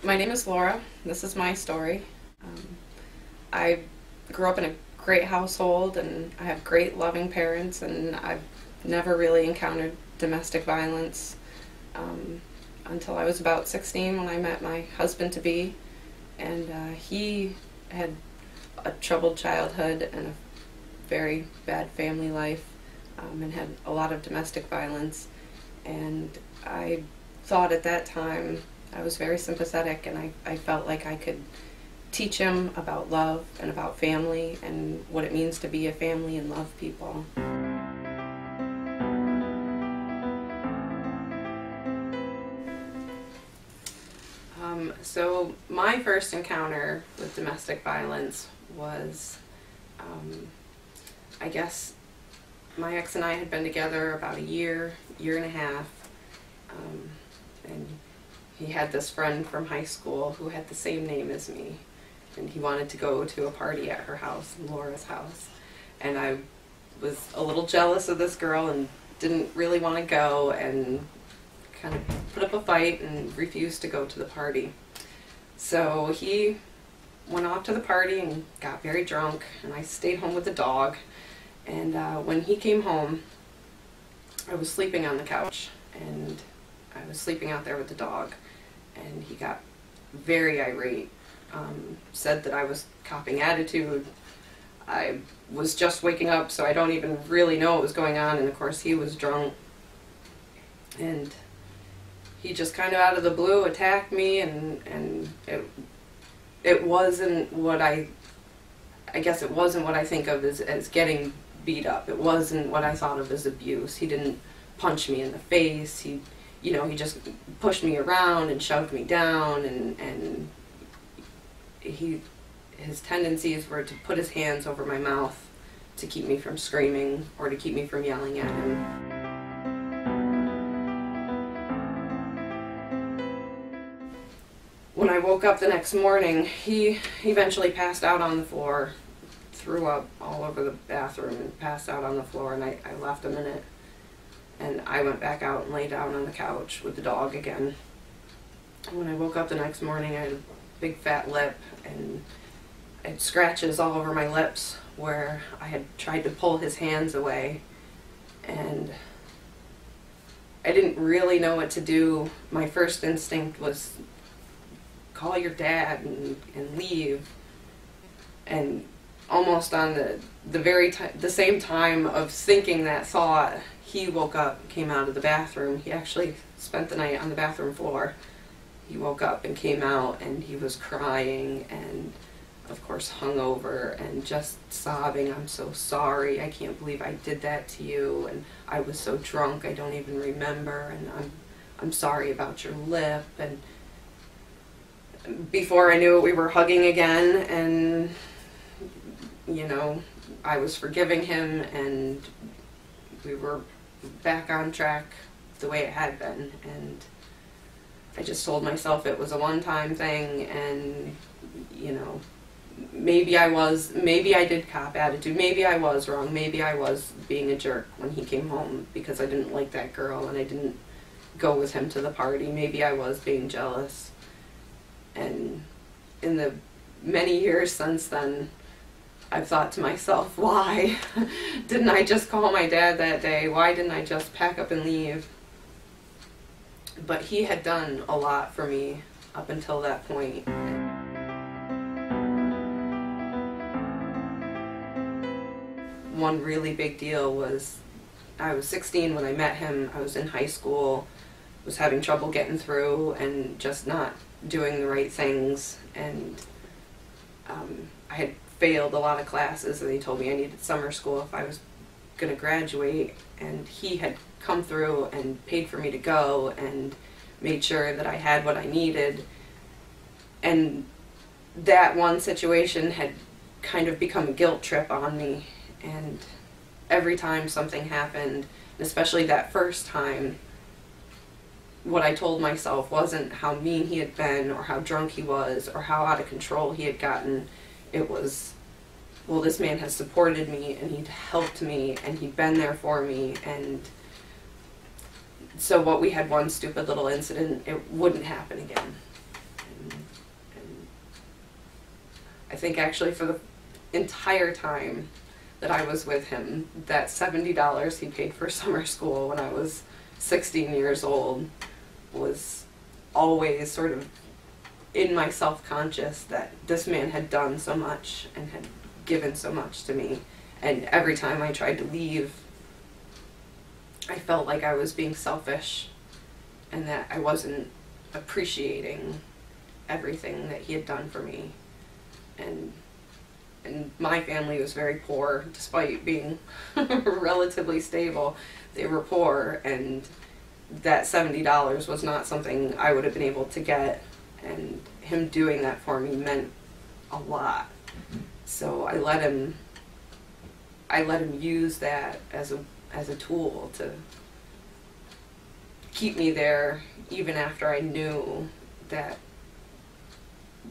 My name is Laura. This is my story. I grew up in a great household and I have great loving parents, and I've never really encountered domestic violence until I was about 16 when I met my husband-to-be, and he had a troubled childhood and a very bad family life, and had a lot of domestic violence. And I thought at that time I was very sympathetic, and I felt like I could teach him about love and about family and what it means to be a family and love people. So my first encounter with domestic violence was, I guess my ex and I had been together about a year and a half, and he had this friend from high school who had the same name as me, and he wanted to go to a party at her house, Laura's house, and I was a little jealous of this girl and didn't really want to go, and kind of put up a fight and refused to go to the party. So he went off to the party and got very drunk, and I stayed home with the dog. And when he came home, I was sleeping on the couch, and I was sleeping out there with the dog, and he got very irate, said that I was copping attitude. I was just waking up, so I don't even really know what was going on, and of course he was drunk, and he just kind of out of the blue attacked me, and it wasn't what I guess it wasn't what I think of as getting beat up. It wasn't what I thought of as abuse. He didn't punch me in the face. He just pushed me around and shoved me down, and his tendencies were to put his hands over my mouth to keep me from screaming or to keep me from yelling at him. When I woke up the next morning, he eventually passed out on the floor, threw up all over the bathroom and passed out on the floor, and I left him in it. And I went back out and lay down on the couch with the dog again. And when I woke up the next morning, I had a big fat lip, and I had scratches all over my lips where I had tried to pull his hands away, and I didn't really know what to do. My first instinct was call your dad and leave, and almost on the same time of thinking that thought, he woke up, came out of the bathroom. He actually spent the night on the bathroom floor. He woke up and came out, and he was crying and of course hungover and just sobbing. "I'm so sorry, I can't believe I did that to you, and I was so drunk I don't even remember, and I'm sorry about your lip." And before I knew it, we were hugging again, and I was forgiving him, and we were back on track the way it had been. And I just told myself it was a one-time thing, and maybe I did cop attitude, maybe I was wrong, maybe I was being a jerk when he came home because I didn't like that girl and I didn't go with him to the party. Maybe I was being jealous. And in the many years since then, I've thought to myself, why didn't I just call my dad that day? Why didn't I just pack up and leave? But he had done a lot for me up until that point. One really big deal was I was 16 when I met him. I was in high school, was having trouble getting through and just not doing the right things, and I had failed a lot of classes, and they told me I needed summer school if I was going to graduate, and he had come through and paid for me to go and made sure that I had what I needed. And that one situation had kind of become a guilt trip on me, and every time something happened, especially that first time, what I told myself wasn't how mean he had been or how drunk he was or how out of control he had gotten. It was, well, this man has supported me and he'd helped me and he'd been there for me, and so what we had one stupid little incident, it wouldn't happen again. And think actually for the entire time that I was with him, that $70 he paid for summer school when I was 16 years old was always sort of in my self-conscious, that this man had done so much and had given so much to me. And every time I tried to leave, I felt like I was being selfish and that I wasn't appreciating everything that he had done for me. And my family was very poor, despite being relatively stable. They were poor, and that $70 was not something I would have been able to get, and him doing that for me meant a lot. So I let him use that as a tool to keep me there, even after I knew that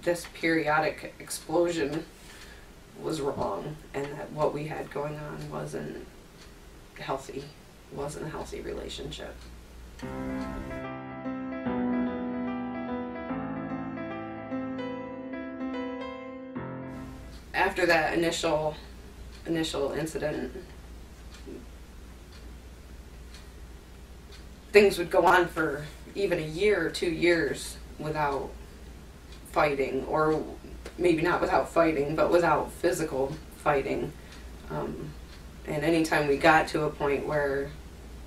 this periodic explosion was wrong and that what we had going on wasn't healthy, wasn't a healthy relationship. After that initial incident, things would go on for even a year or 2 years without fighting, or maybe not without fighting, but without physical fighting. And anytime we got to a point where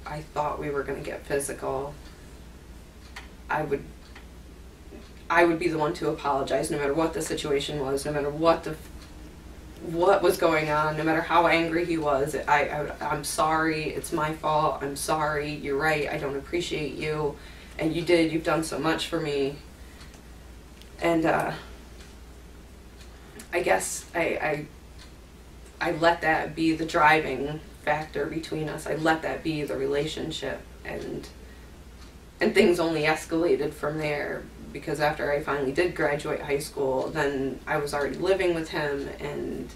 I thought we were going to get physical, I would be the one to apologize, no matter what the situation was, no matter what was going on, no matter how angry he was. I'm sorry, it's my fault, I'm sorry, you're right, I don't appreciate you, and you've done so much for me. And I guess I let that be the driving factor between us. I let that be the relationship, and things only escalated from there, because after I finally did graduate high school, then I was already living with him, and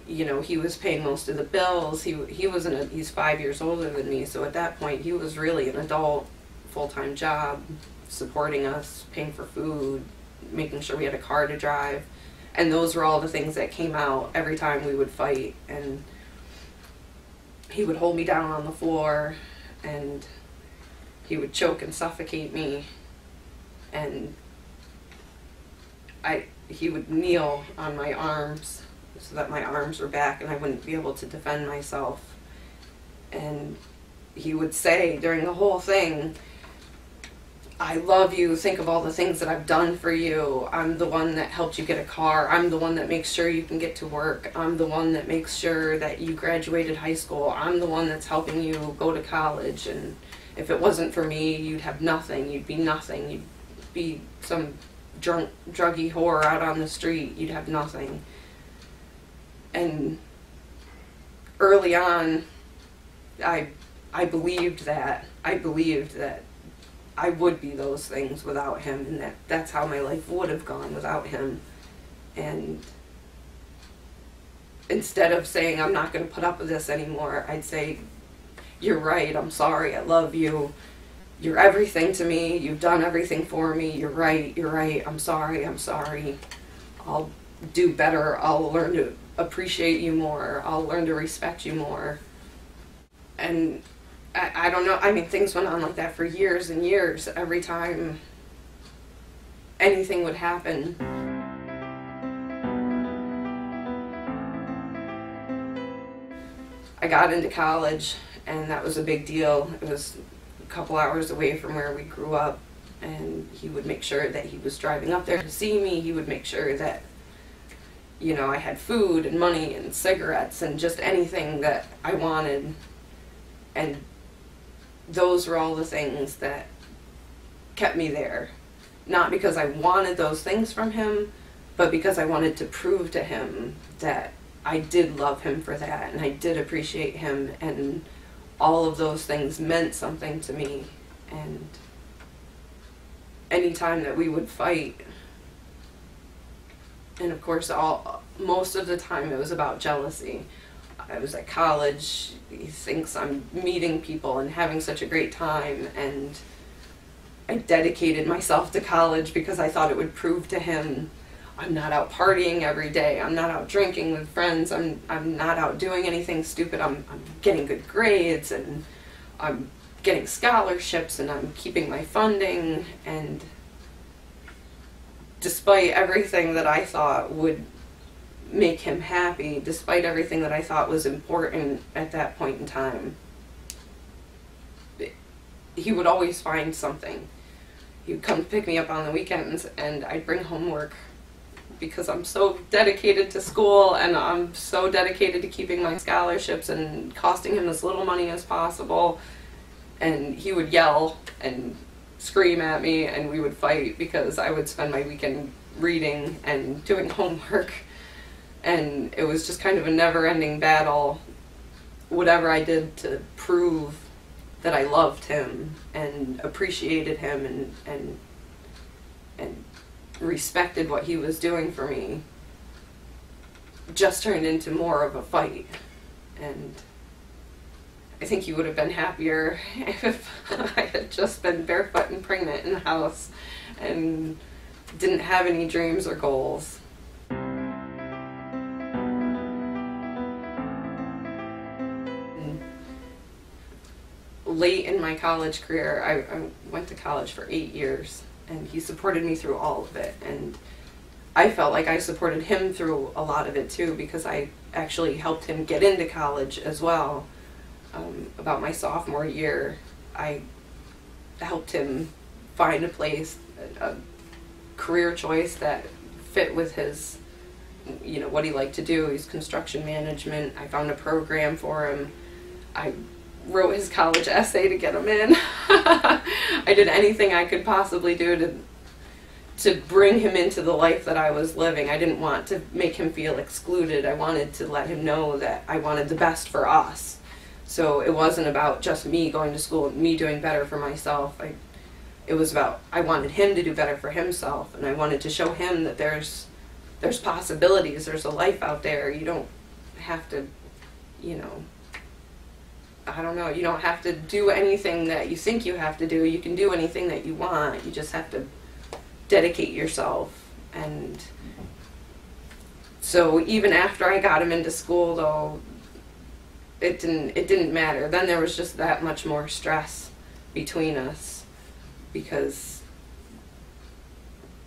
he was paying most of the bills. He's 5 years older than me, so at that point he was really an adult, full-time job, supporting us, paying for food, making sure we had a car to drive. And those were all the things that came out every time we would fight. And he would hold me down on the floor, and he would choke and suffocate me, and he would kneel on my arms so that my arms were back and I wouldn't be able to defend myself. And he would say during the whole thing, "I love you, think of all the things that I've done for you. I'm the one that helped you get a car. I'm the one that makes sure you can get to work. I'm the one that makes sure that you graduated high school. I'm the one that's helping you go to college. And if it wasn't for me, you'd have nothing. You'd be nothing. You'd be some druggy whore out on the street. You'd have nothing." And early on, I believed that. I believed that I would be those things without him, and that's how my life would have gone without him. And instead of saying, "I'm not going to put up with this anymore," I'd say, "You're right, I'm sorry, I love you. You're everything to me, you've done everything for me, you're right, I'm sorry, I'll do better, I'll learn to appreciate you more, I'll learn to respect you more." And I don't know, I mean, things went on like that for years and years. Every time anything would happen, I got into college, and that was a big deal. It was a couple hours away from where we grew up, and he would make sure that he was driving up there to see me. He would make sure that, I had food and money and cigarettes and just anything that I wanted. And those were all the things that kept me there. Not because I wanted those things from him, but because I wanted to prove to him that I did love him for that, and I did appreciate him, and all of those things meant something to me. And any time that we would fight, and of course most of the time it was about jealousy. I was at college, he thinks I'm meeting people and having such a great time, and I dedicated myself to college because I thought it would prove to him I'm not out partying every day. I'm not out drinking with friends. I'm not out doing anything stupid. I'm getting good grades, and I'm getting scholarships, and I'm keeping my funding. And despite everything that I thought would make him happy, despite everything that I thought was important at that point in time, he would always find something. He would come pick me up on the weekends, and I'd bring homework because I'm so dedicated to school, and I'm so dedicated to keeping my scholarships and costing him as little money as possible. And he would yell and scream at me, and we would fight because I would spend my weekend reading and doing homework. And it was just kind of a never-ending battle, whatever I did to prove that I loved him and appreciated him and respected what he was doing for me, just turned into more of a fight. And I think he would have been happier if I had just been barefoot and pregnant in the house and didn't have any dreams or goals. Late in my college career, I went to college for 8 years, and he supported me through all of it. And I felt like I supported him through a lot of it too, because I actually helped him get into college as well. About my sophomore year, I helped him find a place, a career choice that fit with his, you know, what he liked to do. He's construction management. I found a program for him. I wrote his college essay to get him in. I did anything I could possibly do to bring him into the life that I was living. I didn't want to make him feel excluded. I wanted to let him know that I wanted the best for us. So it wasn't about just me going to school, me doing better for myself. It was about, I wanted him to do better for himself, and I wanted to show him that there's possibilities, there's a life out there. You don't have to, you know, I don't know, you don't have to do anything that you think you have to do. You can do anything that you want. You just have to dedicate yourself. And so even after I got him into school, though, it didn't matter. Then there was just that much more stress between us, because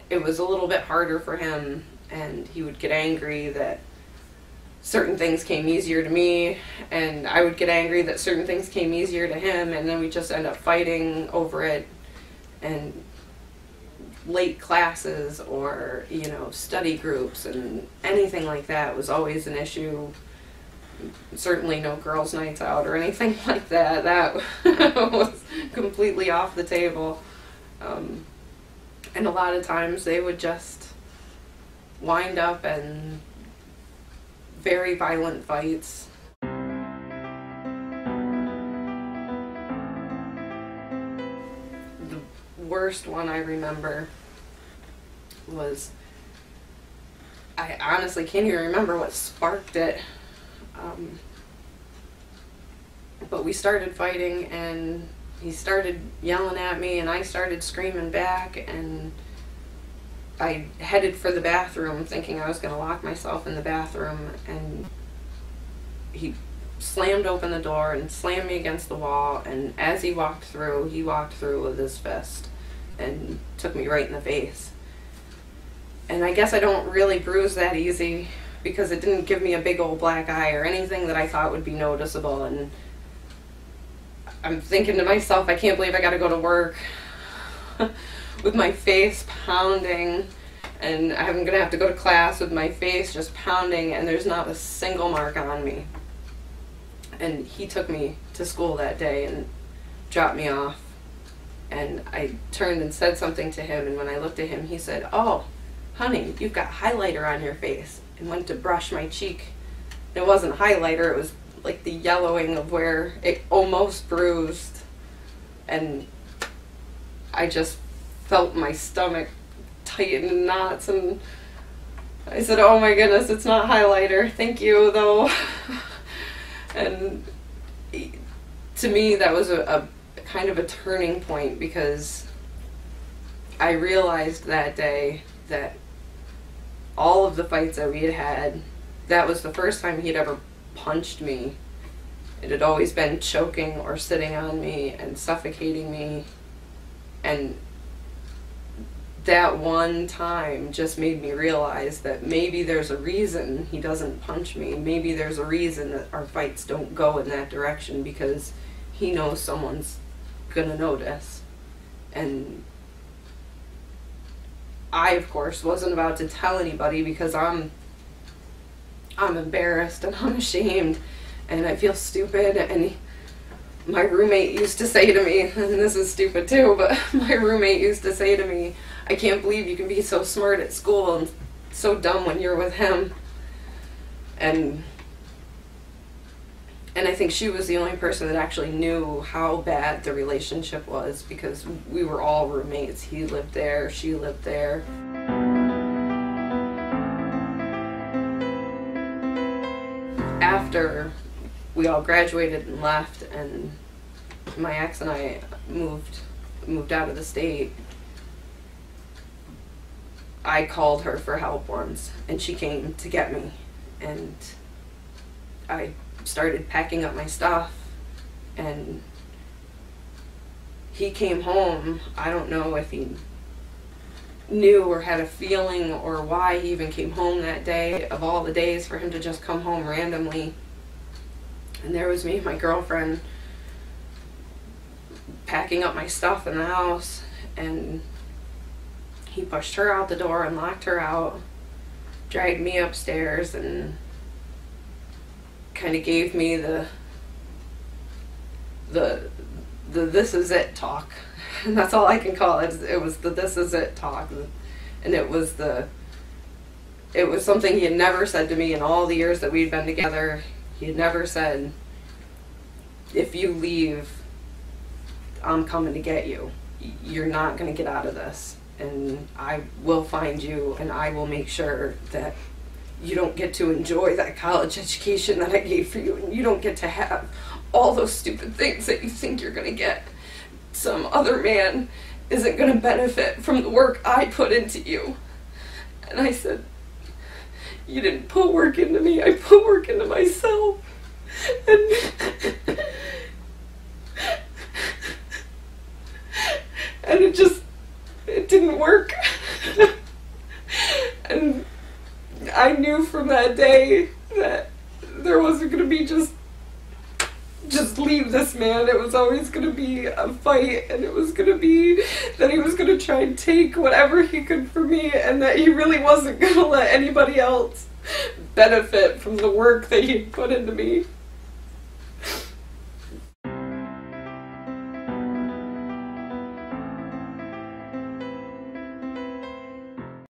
it was a little bit harder for him, and he would get angry that certain things came easier to me, and I would get angry that certain things came easier to him, and then we just end up fighting over it. And late classes, or, you know, study groups and anything like that was always an issue. Certainly no girls' nights out or anything like that. That was completely off the table. And a lot of times they would just wind up in very violent fights. The worst one I remember was, I honestly can't even remember what sparked it. But we started fighting, and he started yelling at me, and I started screaming back, and I headed for the bathroom thinking I was going to lock myself in the bathroom, and he slammed open the door and slammed me against the wall, and as he walked through with his fist and took me right in the face. And I guess I don't really bruise that easy, because it didn't give me a big old black eye or anything that I thought would be noticeable. And I'm thinking to myself, I can't believe I got to go to work with my face pounding, and I'm going to have to go to class with my face just pounding, and there's not a single mark on me. And he took me to school that day and dropped me off, and I turned and said something to him, and when I looked at him, he said, "Oh, honey, you've got highlighter on your face," and went to brush my cheek. It wasn't highlighter, it was like the yellowing of where it almost bruised. And I just felt my stomach tighten in knots, and I said, "Oh my goodness, it's not highlighter, thank you though." And to me that was a kind of a turning point, because I realized that day that all of the fights that we had had, that was the first time he'd ever punched me. It had always been choking or sitting on me and suffocating me. And that one time just made me realize that maybe there's a reason he doesn't punch me. Maybe there's a reason that our fights don't go in that direction, because he knows someone's gonna notice. And I, of course, wasn't about to tell anybody, because I'm embarrassed and I'm ashamed and I feel stupid. And my roommate used to say to me, and this is stupid too, but my roommate used to say to me, I can't believe you can be so smart at school and so dumb when you're with him. And I think she was the only person that actually knew how bad the relationship was, because we were all roommates. He lived there, she lived there. After we all graduated and left, and my ex and I moved out of the state, I called her for help once, and she came to get me. And I started packing up my stuff, and he came home. I don't know if he knew or had a feeling or why he even came home that day, of all the days for him to just come home randomly. And there was me and my girlfriend packing up my stuff in the house, and he pushed her out the door and locked her out, dragged me upstairs, and kind of gave me the this is it talk. And that's all I can call it. It was the this is it talk. And it was something he had never said to me in all the years that we'd been together. He had never said, if you leave, I'm coming to get you. You're not going to get out of this. And I will find you, and I will make sure that you don't get to enjoy that college education that I gave for you, and you don't get to have all those stupid things that you think you're going to get. Some other man isn't going to benefit from the work I put into you. And I said, you didn't put work into me, I put work into myself. And it didn't work. And I knew from that day that there wasn't going to be just leave this man. It was always going to be a fight, and it was going to be that he was going to try and take whatever he could from me, and that he really wasn't going to let anybody else benefit from the work that he put into me.